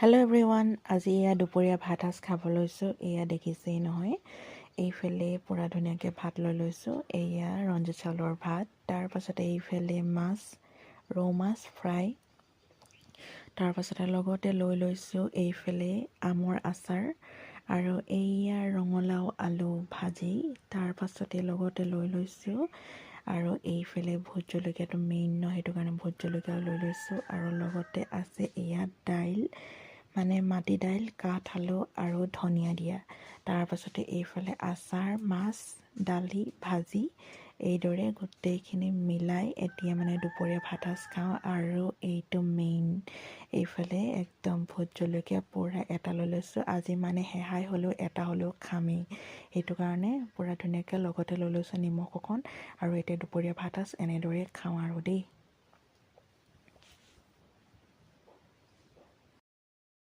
Hello' everyone, আজি এয়া দুপৰীয়া ভাত সাজ খাব লৈছোঁ। এয়া দেখিছেই নহয়, এইফালে পূৰা ধুনীয়াকৈ ভাত লৈ লৈছোঁ। এয়া ৰঞ্জিত চাউলৰ ভাত, তাৰপাছতে এইফালে মাছ, ৰৌ মাছ ফ্ৰাই, তাৰপাছতে লগতে লৈ লৈছোঁ এইফালে আমৰ আচাৰ আৰু এইয়া ৰঙালাও আলু ভাজি, তাৰপাছতে লগতে লৈ লৈছোঁ আৰু এইফালে ভোট জলকীয়াটো মেইন ন, সেইটো কাৰণে ভোট জলকীয়াও লৈ লৈছোঁ আৰু লগতে আছে এয়া দাইল, মানে মাটি দাইল, কাঠআলু আৰু ধনিয়া দিয়া। তাৰপাছতে এইফালে আচাৰ, মাছ, দালি, ভাজি, এইদৰে গোটেইখিনি মিলাই এতিয়া মানে দুপৰীয়া ভাত সাজ খাওঁ। আৰু এইটো মেইন, এইফালে একদম ভোট জলকীয়া পূৰা এটা লৈ লৈছোঁ। আজি মানে হেহাই হ'লেও এটা হ'লেও খামেই, সেইটো কাৰণে পূৰা ধুনীয়াকৈ লগতে লৈ লৈছোঁ নিমখ অকণ। আৰু এতিয়া দুপৰীয়া ভাত সাজ এনেদৰে খাওঁ আৰু দেই।